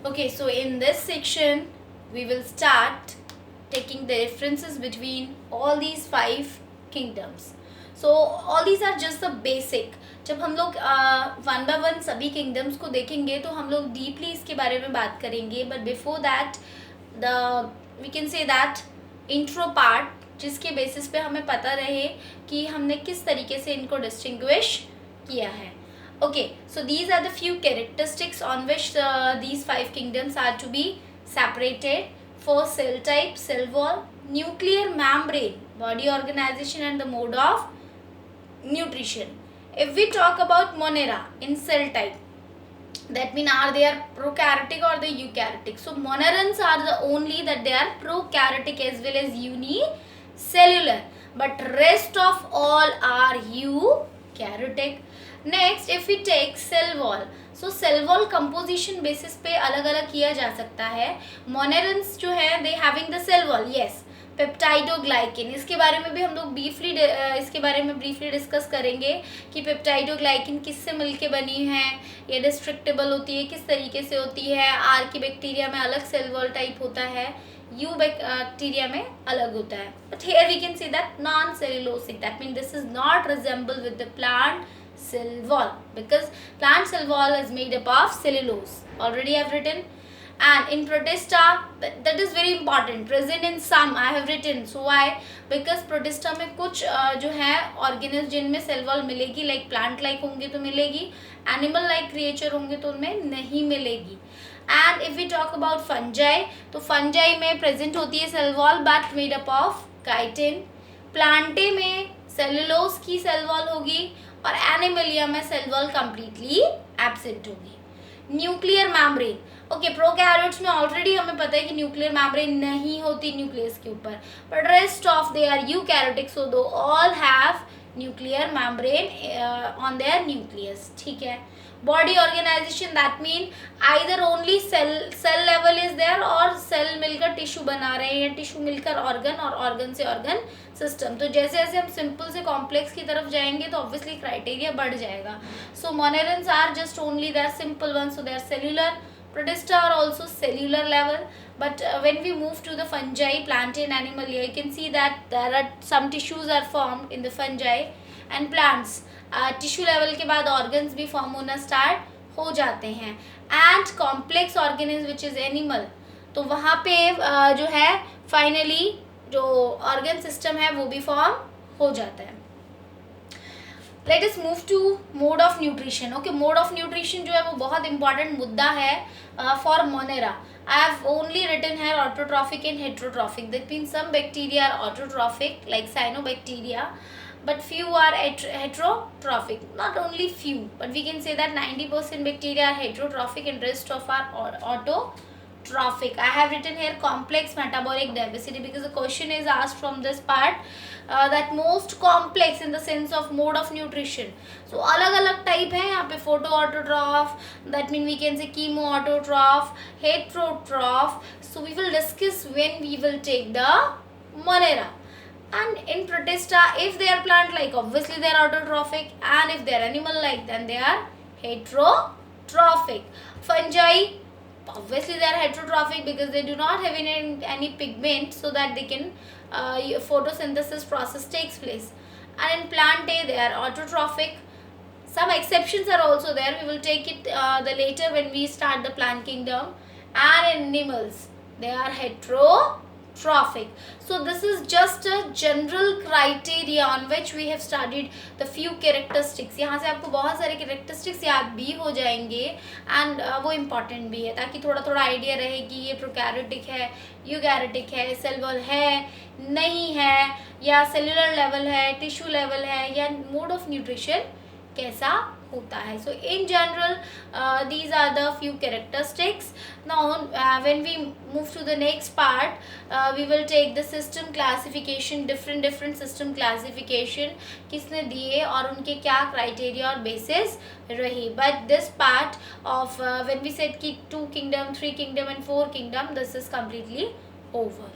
Okay, so in this section we will start taking the differences between all these 5 kingdoms. So all these are just the basic. जब हम लोग one by one सभी kingdoms को देखेंगे तो हम लोग डीपली इसके बारे में बात करेंगे. But before that we can say that intro part, जिसके बेसिस पे हमें पता रहे कि हमने किस तरीके से इनको डिस्टिंग्विश किया है. Okay, so these are the few characteristics on which these 5 kingdoms are to be separated. First, cell type, cell wall, nuclear membrane, body organization and the mode of nutrition. If we talk about Monera in cell type, that means are they are prokaryotic or the eukaryotic. So Monerans are the only that they are prokaryotic as well as unicellular, but rest of all are eukaryotic. Next if we take cell wall, so cell wall composition basis पे अलग अलग किया जा सकता है. Monerans जो है they having the cell wall, yes, peptidoglycan, इसके बारे में भी हम लोग ब्रीफली डिस्कस करेंगे कि पेप्टाइडोग्लाइकिन किससे मिलके बनी है, ये डिस्ट्रक्टेबल होती है, किस तरीके से होती है. आर की बैक्टीरिया में अलग सेल वॉल टाइप होता है, यू बैक्टीरिया में अलग होता है. But here we can see that non cellulosic, that mean this is not resemble with the plant cell wall because plant cell wall is made up of cellulose. Already I have written. And in Protista, that is very important, present in some I have written. So why? Because Protista में कुछ जो है organism जिनमें cell wall मिलेगी, like plant like होंगे तो मिलेगी, animal like creature होंगे तो उनमें नहीं मिलेगी. And if we talk about fungi, तो फंजाई में प्रेजेंट होती है cell wall but made up of chitin. Plantae में सेलुलोज की सेल वॉल होगी और एनिमलिया में सेल वॉल कंप्लीटली एब्सेंट होगी. न्यूक्लियर मैम्ब्रेन, ओके, प्रोकैरियोट्स में ऑलरेडी हमें पता है कि न्यूक्लियर मैम्ब्रेन नहीं होती न्यूक्लियस के ऊपर, but rest of they are eukaryotic, so do all have nuclear membrane on there nucleus. ठीक है. Body organisation, that mean either only cell level is there और सेल मिलकर टिश्यू बना रहे हैं या टिश्यू मिलकर ऑर्गन और ऑर्गन से ऑर्गन सिस्टम. तो जैसे जैसे हम सिंपल से कॉम्प्लेक्स की तरफ जाएंगे तो ऑब्वियसली क्राइटेरिया बढ़ जाएगा. So monerans are just only there simple one, so there cellular. Protista are also cellular level, but when we move to the fungi, plant and animalia, you can see that there are some tissues are formed in the fungi and plants. Tissue level के बाद organs भी form होना start हो जाते हैं. And complex organism which is animal, तो वहाँ पे जो है फाइनली जो ऑर्गन सिस्टम है वो भी फॉर्म हो जाता है. Let us move to mode of nutrition. Okay, mode of nutrition जो है वो बहुत इंपॉर्टेंट मुद्दा है for Monera. I have only written here autotrophic and heterotrophic. That means some bacteria are autotrophic like cyanobacteria, but few are heterotrophic. Not only few, but we can say that 90% bacteria are heterotrophic and rest of are autotrophic. I have written here complex metabolic diversity because the question is asked from this part that most complex in the sense of mode of nutrition. So अलग अलग type है यहाँ पे. Photoautotroph, that mean we can say chemoautotroph, heterotroph. So we will discuss when we will take the Monera. And in Protista, if they are plant like, obviously they are autotrophic, and if they are animal like, then they are heterotrophic. Fungi, obviously they are heterotrophic because they do not have any pigment so that they can photosynthesis process takes place. And in plant A they are autotrophic. Some exceptions are also there, we will take it the later when we start the plant kingdom. And in animals they are heterotrophic. So this is just a general criteria on which we have studied the few characteristics. यहाँ से आपको बहुत सारे characteristics याद भी हो जाएंगे and वो important भी है ताकि थोड़ा थोड़ा आइडिया रहे कि ये प्रोकैरियोटिक है, यूकैरियोटिक है, सेल वॉल है नहीं है, या सेलुलर लेवल है, टिश्यू लेवल है, या मोड ऑफ न्यूट्रिशन कैसा होता है. So in general these are the few characteristics. Now when we move to the next part, we will take the system classification, different system classification किसने दिए और उनके क्या criteria और basis रही. But this part of when we said कि 2 kingdom, 3 kingdom and 4 kingdom, this is completely over.